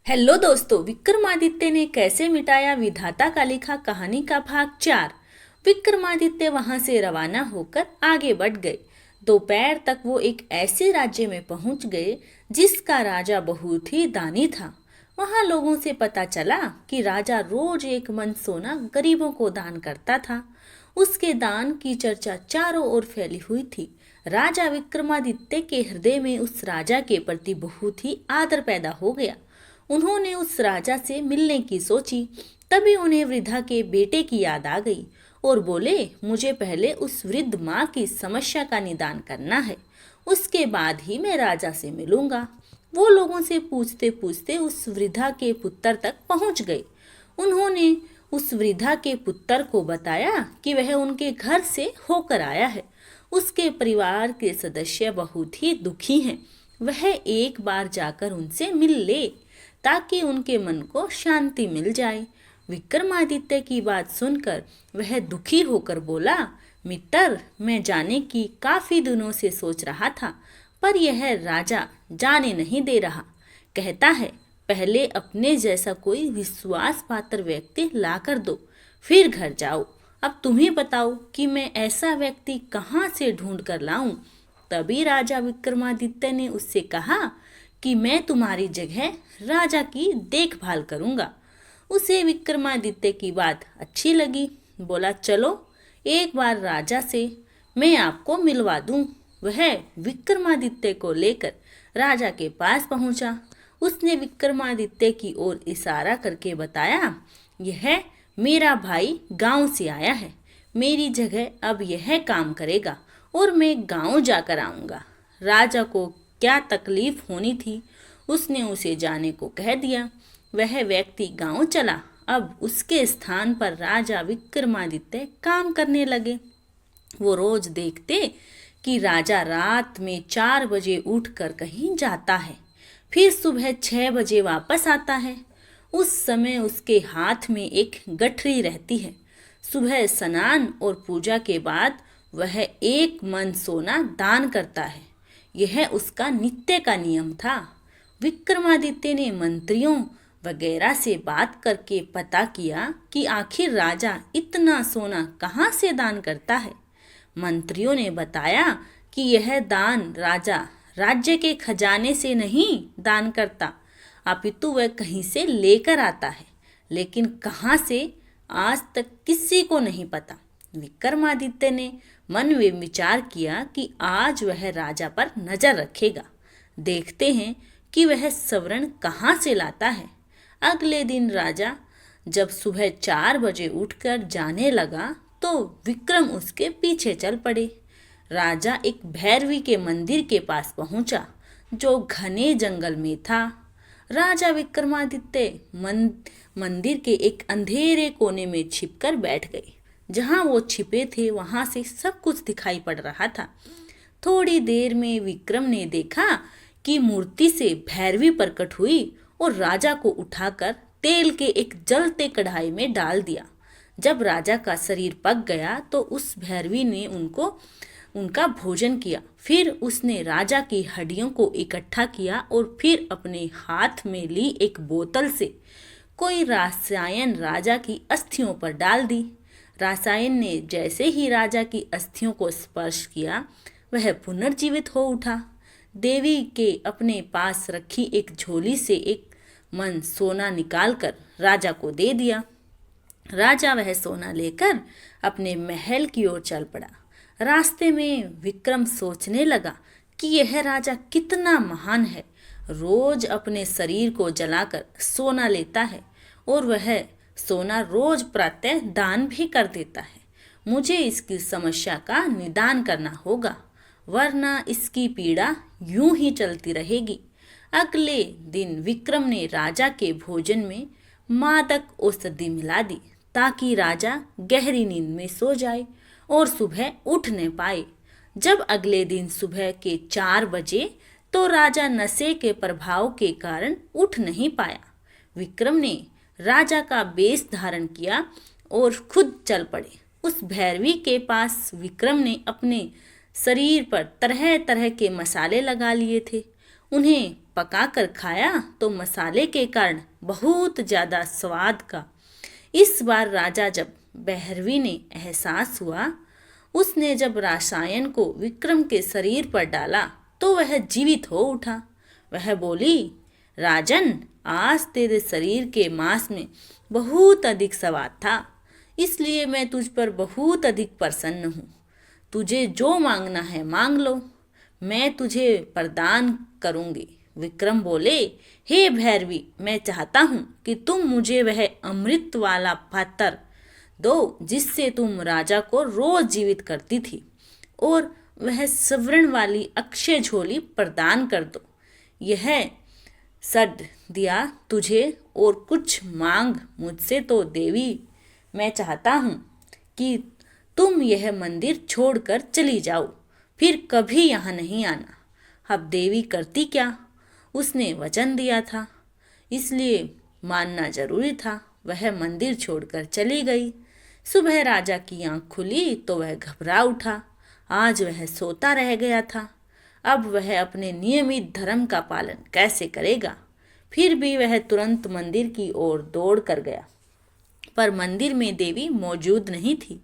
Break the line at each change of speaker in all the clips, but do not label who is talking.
Hello दोस्तों, विक्रमादित्य ने कैसे मिटाया विधाता का लिखा कहानी का भाग 4। विक्रमादित्य वहां से रवाना होकर आगे बढ़ गए। दोपहर तक वो एक ऐसे राज्य में पहुंच गए जिसका राजा बहुत ही दानी था। वहां लोगों से पता चला कि राजा रोज एक मन सोना गरीबों को दान करता था। उसके दान की चर्चा चारों ओर फैली हुई थी। राजा विक्रमादित्य के हृदय में उस राजा के प्रति बहुत ही आदर पैदा हो गया। उन्होंने उस राजा से मिलने की सोची। तभी उन्हें वृद्धा के बेटे की याद आ गई और बोले, मुझे पहले उस वृद्ध माँ की समस्या का निदान करना है, उसके बाद ही मैं राजा से मिलूंगा। वो लोगों से पूछते पूछते उस वृद्धा के पुत्र तक पहुंच गए। उन्होंने उस वृद्धा के पुत्र को बताया कि वह उनके घर से होकर आया है। उसके परिवार के सदस्य बहुत ही दुखी हैं। वह एक बार जाकर उनसे मिल ले ताकि उनके मन को शांति मिल जाए। विक्रमादित्य की बात सुनकर वह दुखी होकर बोला, मित्र, मैं जाने की काफी दिनों से सोच रहा था, पर यह राजा जाने नहीं दे रहा। कहता है पहले अपने जैसा कोई विश्वास पात्र व्यक्ति ला कर दो, फिर घर जाओ। अब तुम ही बताओ कि मैं ऐसा व्यक्ति कहाँ से ढूंढ कर लाऊं। तभी राजा विक्रमादित्य ने उससे कहा कि मैं तुम्हारी जगह राजा की देखभाल करूंगा। उसे विक्रमादित्य की बात अच्छी लगी। बोला, चलो एक बार राजा से मैं आपको मिलवा दूं। वह विक्रमादित्य को लेकर राजा के पास पहुंचा। उसने विक्रमादित्य की ओर इशारा करके बताया, यह मेरा भाई गांव से आया है। मेरी जगह अब यह काम करेगा और मैं गांव जाकर आऊंगा। राजा को क्या तकलीफ होनी थी, उसने उसे जाने को कह दिया। वह व्यक्ति गांव चला। अब उसके स्थान पर राजा विक्रमादित्य काम करने लगे। वो रोज देखते कि राजा रात में 4 बजे उठकर कहीं जाता है, फिर सुबह 6 बजे वापस आता है। उस समय उसके हाथ में एक गठरी रहती है। सुबह स्नान और पूजा के बाद वह 1 मन सोना दान करता है। यह उसका नित्य का नियम था। विक्रमादित्य ने मंत्रियों वगैरह से बात करके पता किया कि आखिर राजा इतना सोना कहाँ से दान करता है। मंत्रियों ने बताया कि यह दान राजा राज्य के खजाने से नहीं दान करता, अपितु वह कहीं से लेकर आता है, लेकिन कहाँ से आज तक किसी को नहीं पता। विक्रमादित्य ने मन में विचार किया कि आज वह राजा पर नजर रखेगा। देखते हैं कि वह स्वर्ण कहाँ से लाता है। अगले दिन राजा जब सुबह 4 बजे उठकर जाने लगा तो विक्रम उसके पीछे चल पड़े। राजा एक भैरवी के मंदिर के पास पहुंचा जो घने जंगल में था। राजा विक्रमादित्य मंदिर के एक अंधेरे कोने में छिपकर बैठ गए। जहां वो छिपे थे वहां से सब कुछ दिखाई पड़ रहा था। थोड़ी देर में विक्रम ने देखा कि मूर्ति से भैरवी प्रकट हुई और राजा को उठाकर तेल के एक जलते कढ़ाई में डाल दिया। जब राजा का शरीर पक गया तो उस भैरवी ने उनका भोजन किया। फिर उसने राजा की हड्डियों को इकट्ठा किया और फिर अपने हाथ में ली एक बोतल से कोई रसायन राजा की अस्थियों पर डाल दी। रसायन ने जैसे ही राजा की अस्थियों को स्पर्श किया, वह पुनर्जीवित हो उठा। देवी के अपने पास रखी एक झोली से 1 मन सोना निकालकर राजा को दे दिया। राजा वह सोना लेकर अपने महल की ओर चल पड़ा। रास्ते में विक्रम सोचने लगा कि यह राजा कितना महान है। रोज अपने शरीर को जलाकर सोना लेता है और वह सोना रोज प्रातः दान भी कर देता है। मुझे इसकी समस्या का निदान करना होगा, वरना इसकी पीड़ा यूं ही चलती रहेगी। अगले दिन विक्रम ने राजा के भोजन में मादक औषधि मिला दी ताकि राजा गहरी नींद में सो जाए और सुबह उठ न पाए। जब अगले दिन सुबह के 4 बजे तो राजा नशे के प्रभाव के कारण उठ नहीं पाया। विक्रम ने राजा का वेश धारण किया और खुद चल पड़े। उस भैरवी के पास विक्रम ने अपने शरीर पर तरह तरह के मसाले लगा लिए थे। उन्हें पकाकर खाया तो मसाले के कारण बहुत ज़्यादा स्वाद का। इस बार राजा जब भैरवी ने एहसास हुआ, उसने जब रसायन को विक्रम के शरीर पर डाला तो वह जीवित हो उठा। वह बोली, राजन, आज तेरे शरीर के मांस में बहुत अधिक स्वाद था, इसलिए मैं तुझ पर बहुत अधिक प्रसन्न हूँ। तुझे जो मांगना है मांग लो, मैं तुझे प्रदान करूँगी। विक्रम बोले, हे भैरवी, मैं चाहता हूँ कि तुम मुझे वह अमृत वाला पात्र दो जिससे तुम राजा को रोज जीवित करती थी, और वह स्वर्ण वाली अक्षय झोली प्रदान कर दो। यह सद दिया तुझे, और कुछ मांग मुझसे तो देवी। मैं चाहता हूँ कि तुम यह मंदिर छोड़कर चली जाओ, फिर कभी यहाँ नहीं आना। अब देवी करती क्या? उसने वचन दिया था, इसलिए मानना जरूरी था। वह मंदिर छोड़कर चली गई। सुबह राजा की आंख खुली तो वह घबरा उठा। आज वह सोता रह गया था। अब वह अपने नियमित धर्म का पालन कैसे करेगा? फिर भी वह तुरंत मंदिर की ओर दौड़ कर गया, पर मंदिर में देवी मौजूद नहीं थी।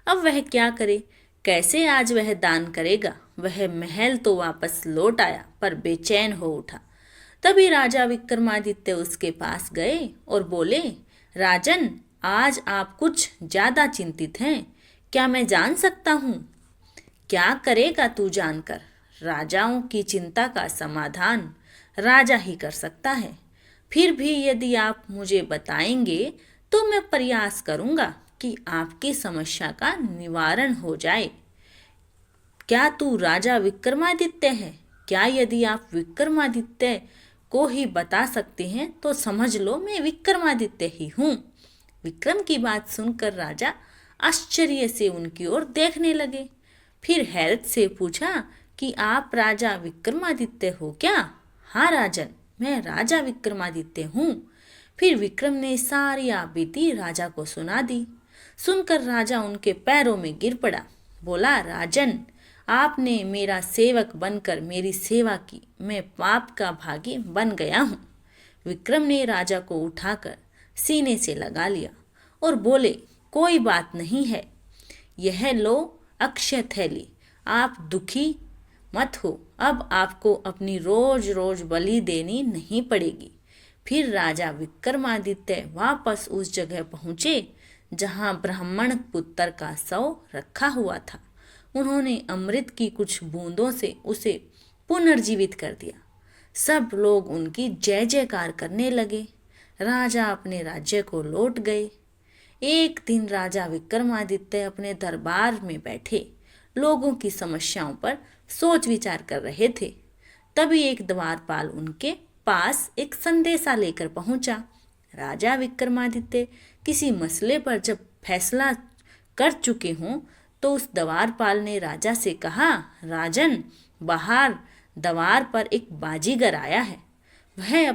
अब वह क्या करे? कैसे आज वह दान करेगा? वह महल तो वापस लौट आया, पर बेचैन हो उठा। तभी राजा विक्रमादित्य उसके पास गए और बोले, राजन, आज आप कुछ ज्यादा चिंतित हैं, क्या मैं जान सकता हूँ? क्या करेगा तू जानकर? राजाओं की चिंता का समाधान राजा ही कर सकता है। फिर भी यदि आप मुझे बताएंगे तो मैं प्रयास करूंगा कि आपकी समस्या का निवारण हो जाए। क्या तू राजा विक्रमादित्य है? क्या यदि आप विक्रमादित्य को ही बता सकते हैं तो समझ लो मैं विक्रमादित्य ही हूँ। विक्रम की बात सुनकर राजा आश्चर्य से उनकी ओर देखने लगे। फिर हैरत से पूछा कि आप राजा विक्रमादित्य हो क्या? हाँ राजन, मैं राजा विक्रमादित्य हूँ। फिर विक्रम ने सारी आपबीती राजा को सुना दी। सुनकर राजा उनके पैरों में गिर पड़ा। बोला, राजन, आपने मेरा सेवक बनकर मेरी सेवा की, मैं पाप का भागी बन गया हूँ। विक्रम ने राजा को उठाकर सीने से लगा लिया और बोले, कोई बात नहीं है, यह लो अक्षय थैली, आप दुखी मत हो, अब आपको अपनी रोज रोज बलि देनी नहीं पड़ेगी। फिर राजा विक्रमादित्य वापस उस जगह पहुँचे जहाँ ब्राह्मण पुत्र का शव रखा हुआ था। उन्होंने अमृत की कुछ बूंदों से उसे पुनर्जीवित कर दिया। सब लोग उनकी जय जयकार करने लगे। राजा अपने राज्य को लौट गए। एक दिन राजा विक्रमादित्य अपने दरबार में बैठे लोगों की समस्याओं पर सोच विचार कर रहे थे। तभी एक द्वारपाल उनके पास एक संदेशा लेकर पहुंचा। राजा विक्रमादित्य किसी मसले पर जब फैसला कर चुके हों तो उस द्वारपाल ने राजा से कहा, राजन, बाहर द्वार पर एक बाजीगर आया है, वह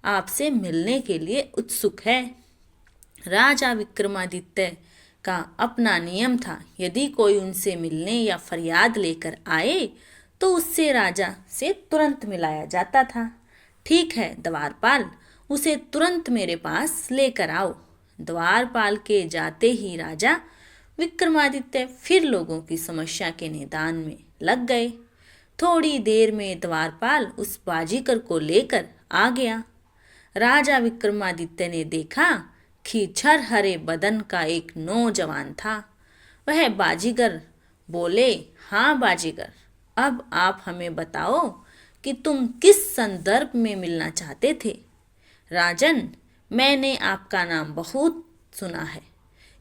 आपसे मिलने के लिए उत्सुक है। राजा विक्रमादित्य का अपना नियम था, यदि कोई उनसे मिलने या फरियाद लेकर आए तो उससे राजा से तुरंत मिलाया जाता था। ठीक है द्वारपाल, उसे तुरंत मेरे पास लेकर आओ। द्वारपाल के जाते ही राजा विक्रमादित्य फिर लोगों की समस्या के निदान में लग गए। थोड़ी देर में द्वारपाल उस बाजीगर को लेकर आ गया। राजा विक्रमादित्य ने देखा कि छर हरे बदन का एक नौजवान था। वह बाजीगर बोले, हाँ बाजीगर, अब आप हमें बताओ कि तुम किस संदर्भ में मिलना चाहते थे। राजन, मैंने आपका नाम बहुत सुना है,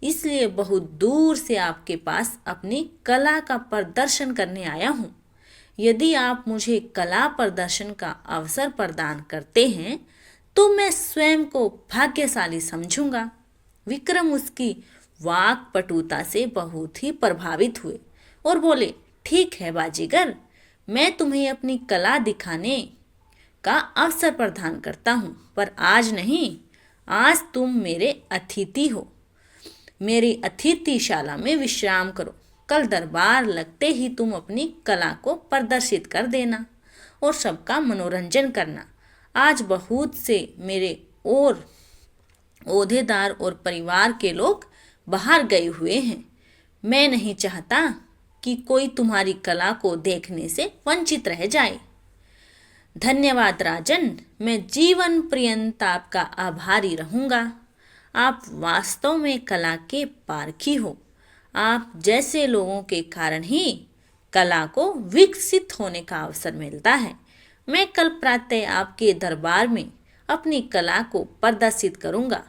इसलिए बहुत दूर से आपके पास अपनी कला का प्रदर्शन करने आया हूँ। यदि आप मुझे कला प्रदर्शन का अवसर प्रदान करते हैं तो मैं स्वयं को भाग्यशाली समझूंगा। विक्रम उसकी वाक पटुता से बहुत ही प्रभावित हुए और बोले, ठीक है बाजीगर, मैं तुम्हें अपनी कला दिखाने का अवसर प्रदान करता हूँ, पर आज नहीं। आज तुम मेरे अतिथि हो। मेरी अतिथिशाला में विश्राम करो। कल दरबार लगते ही तुम अपनी कला को प्रदर्शित कर देना। और सबका मनोरंजन करना। आज बहुत से मेरे और ओहदेदार और परिवार के लोग बाहर गए हुए हैं। मैं नहीं चाहता कि कोई तुम्हारी कला को देखने से वंचित रह जाए। धन्यवाद राजन, मैं जीवन पर्यंत आपका आभारी रहूंगा। आप वास्तव में कला के पारखी हो। आप जैसे लोगों के कारण ही कला को विकसित होने का अवसर मिलता है। मैं कल प्रातः आपके दरबार में अपनी कला को प्रदर्शित करूंगा।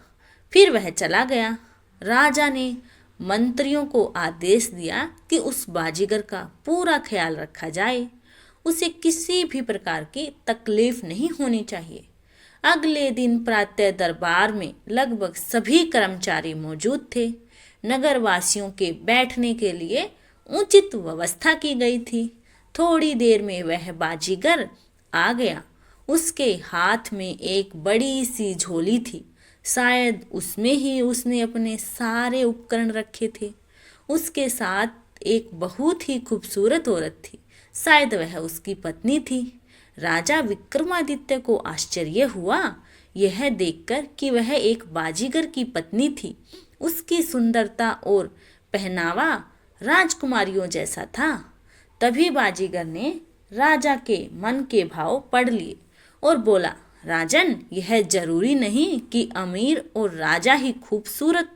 फिर वह चला गया। राजा ने मंत्रियों को आदेश दिया कि उस बाजीगर का पूरा ख्याल रखा जाए। उसे किसी भी प्रकार की तकलीफ नहीं होनी चाहिए। अगले दिन प्रातः दरबार में लगभग सभी कर्मचारी मौजूद थे। नगरवासियों के बैठने के लिए उचित व्यवस्था की गई थी। थोड़ी देर में वह बाजीगर आ गया। उसके हाथ में एक बड़ी सी झोली थी। शायद उसमें ही उसने अपने सारे उपकरण रखे थे। उसके साथ एक बहुत ही खूबसूरत औरत थी। शायद वह उसकी पत्नी थी। राजा विक्रमादित्य को आश्चर्य हुआ यह देखकर कि वह एक बाजीगर की पत्नी थी। उसकी सुंदरता और पहनावा राजकुमारियों जैसा था। तभी बाजीगर ने राजा के मन के भाव पढ़ लिए और बोला, राजन, यह जरूरी नहीं कि अमीर और राजा ही खूबसूरत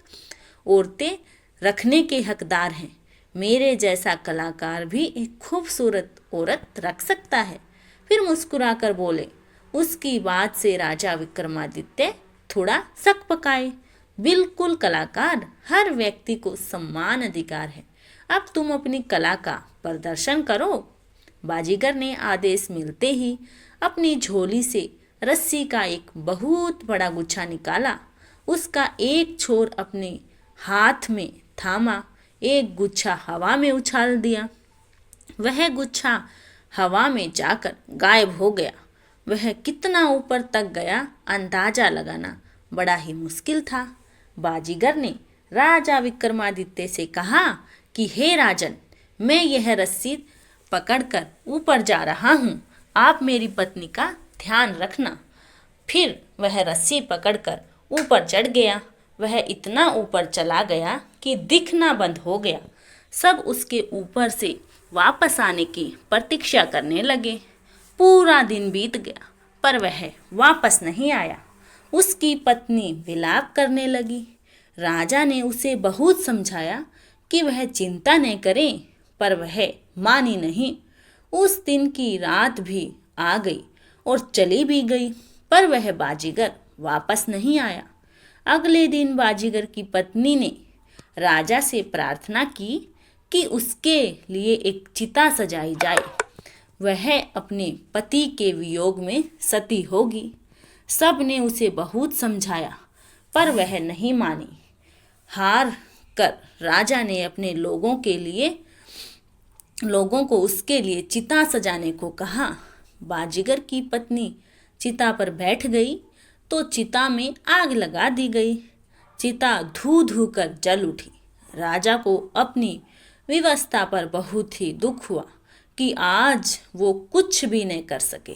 औरतें रखने के हकदार हैं। मेरे जैसा कलाकार भी एक खूबसूरत औरत रख सकता है। फिर मुस्कुराकर बोले। उसकी बात से राजा विक्रमादित्य थोड़ा सक पकाए। बिल्कुल कलाकार, हर व्यक्ति को समान अधिकार है। अब तुम अपनी कला का प्रदर्शन करो। बाजीगर ने आदेश मिलते ही अपनी झोली से रस्सी का एक बहुत बड़ा गुच्छा निकाला। उसका एक छोर अपने हाथ में थामा, एक गुच्छा हवा में उछाल दिया। वह गुच्छा हवा में जाकर गायब हो गया। वह कितना ऊपर तक गया अंदाजा लगाना बड़ा ही मुश्किल था। बाजीगर ने राजा विक्रमादित्य से कहा कि हे राजन, मैं यह रस्सी पकड़कर ऊपर जा रहा हूँ। आप मेरी पत्नी का ध्यान रखना। फिर वह रस्सी पकड़कर ऊपर चढ़ गया। वह इतना ऊपर चला गया कि दिखना बंद हो गया। सब उसके ऊपर से वापस आने की प्रतीक्षा करने लगे। पूरा दिन बीत गया पर वह वापस नहीं आया। उसकी पत्नी विलाप करने लगी। राजा ने उसे बहुत समझाया कि वह चिंता न करे, पर वह मानी नहीं। उस दिन की रात भी आ गई और चली भी गई, पर वह बाजीगर वापस नहीं आया। अगले दिन बाजीगर की पत्नी ने राजा से प्रार्थना की कि उसके लिए एक चिता सजाई जाए। वह अपने पति के वियोग में सती होगी। सब ने उसे बहुत समझाया पर वह नहीं मानी। हार कर राजा ने अपने लोगों को उसके लिए चिता सजाने को कहा। बाजीगर की पत्नी चिता पर बैठ गई तो चिता में आग लगा दी गई। चिता धू धू कर जल उठी। राजा को अपनी व्यवस्था पर बहुत ही दुख हुआ कि आज वो कुछ भी नहीं कर सके।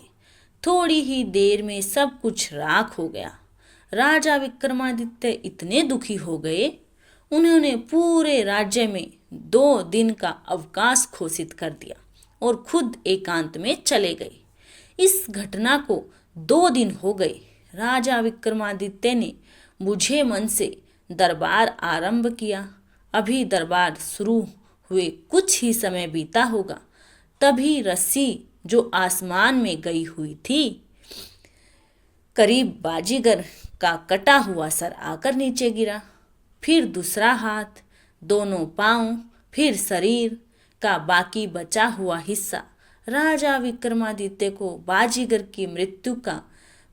थोड़ी ही देर में सब कुछ राख हो गया। राजा विक्रमादित्य इतने दुखी हो गए, उन्होंने पूरे राज्य में 2 दिन का अवकाश घोषित कर दिया और खुद एकांत में चले गए। इस घटना को 2 दिन हो गए। राजा विक्रमादित्य ने बुझे मन से दरबार आरंभ किया। अभी दरबार शुरू हुए कुछ ही समय बीता होगा, तभी रस्सी जो आसमान में गई हुई थी, करीब बाजीगर का कटा हुआ सर आकर नीचे गिरा। फिर दूसरा हाथ, दोनों पांव, फिर शरीर का बाकी बचा हुआ हिस्सा। राजा विक्रमादित्य को बाजीगर की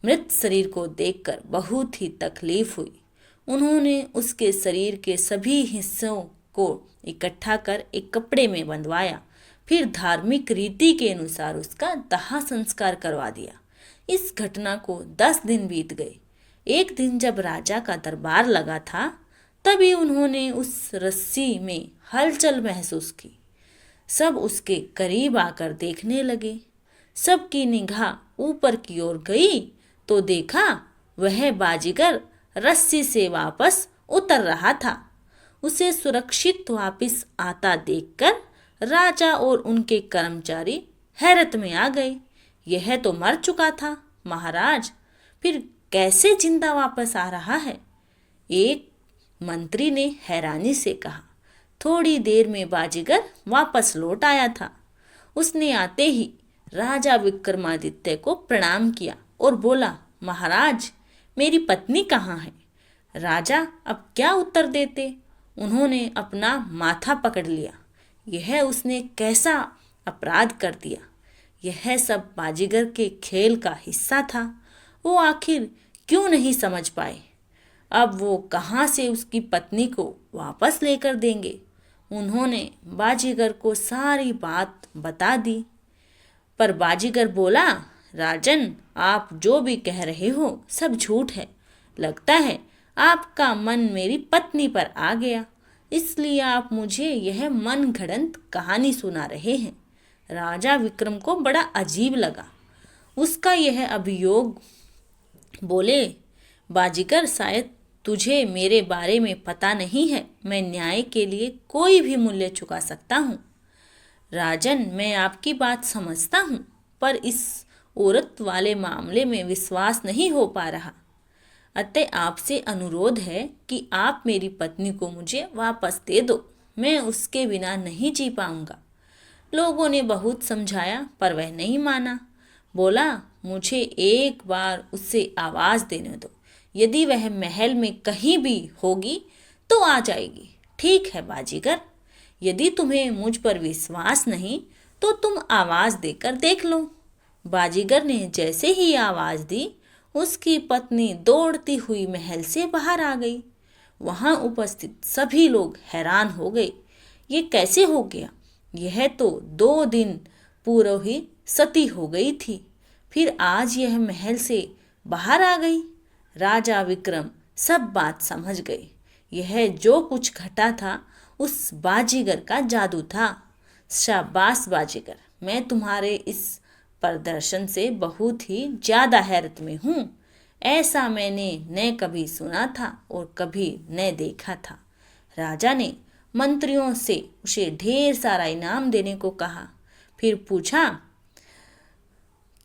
मृत शरीर को देखकर बहुत ही तकलीफ हुई। उन्होंने उसके शरीर के सभी हिस्सों को इकट्ठा कर एक कपड़े में बंधवाया। फिर धार्मिक रीति के अनुसार उसका दाह संस्कार करवा दिया। इस घटना को 10 दिन बीत गए। एक दिन जब राजा का दरबार लगा था, तभी उन्होंने उस रस्सी में हलचल महसूस की। सब उसके करीब आकर देखने लगे। सबकी निगाह ऊपर की ओर गई तो देखा वह बाजीगर रस्सी से वापस उतर रहा था। उसे सुरक्षित वापस आता देखकर राजा और उनके कर्मचारी हैरत में आ गए। यह तो मर चुका था महाराज, फिर कैसे जिंदा वापस आ रहा है? एक मंत्री ने हैरानी से कहा। थोड़ी देर में बाजीगर वापस लौट आया था। उसने आते ही राजा विक्रमादित्य को प्रणाम किया और बोला, महाराज, मेरी पत्नी कहाँ है? राजा अब क्या उत्तर देते? उन्होंने अपना माथा पकड़ लिया। यह उसने कैसा अपराध कर दिया? यह सब बाजीगर के खेल का हिस्सा था। वो आखिर क्यों नहीं समझ पाए? अब वो कहाँ से उसकी पत्नी को वापस लेकर देंगे? उन्होंने बाजीगर को सारी बात बता दी। पर बाजीगर बोला, राजन, आप जो भी कह रहे हो सब झूठ है। लगता है आपका मन मेरी पत्नी पर आ गया, इसलिए आप मुझे यह मनगढ़ंत कहानी सुना रहे हैं। राजा विक्रम को बड़ा अजीब लगा उसका यह अभियोग। बोले, बाजीगर, शायद तुझे मेरे बारे में पता नहीं है। मैं न्याय के लिए कोई भी मूल्य चुका सकता हूँ। राजन, मैं आपकी बात समझता हूँ, पर इस औरत वाले मामले में विश्वास नहीं हो पा रहा। अतः आपसे अनुरोध है कि आप मेरी पत्नी को मुझे वापस दे दो। मैं उसके बिना नहीं जी पाऊंगा। लोगों ने बहुत समझाया पर वह नहीं माना। बोला, मुझे एक बार उससे आवाज़ देने दो। यदि वह महल में कहीं भी होगी तो आ जाएगी। ठीक है बाजीगर, यदि तुम्हें मुझ पर विश्वास नहीं तो तुम आवाज़ देकर देख लो। बाजीगर ने जैसे ही आवाज़ दी, उसकी पत्नी दौड़ती हुई महल से बाहर आ गई। वहां उपस्थित सभी लोग हैरान हो गए। ये कैसे हो गया? यह तो 2 दिन पूर्व ही सती हो गई थी, फिर आज यह महल से बाहर आ गई। राजा विक्रम सब बात समझ गए। यह जो कुछ घटा था उस बाजीगर का जादू था। शाबाश बाजीगर, मैं तुम्हारे इस प्रदर्शन से बहुत ही ज़्यादा हैरत में हूँ। ऐसा मैंने न कभी सुना था और कभी न देखा था। राजा ने मंत्रियों से उसे ढेर सारा इनाम देने को कहा। फिर पूछा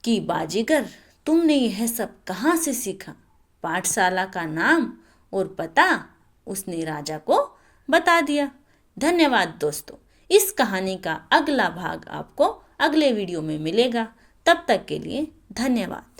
कि बाजीगर, तुमने यह सब कहाँ से सीखा? पाठशाला का नाम और पता उसने राजा को बता दिया। धन्यवाद दोस्तों। इस कहानी का अगला भाग आपको अगले वीडियो में मिलेगा। तब तक के लिए धन्यवाद।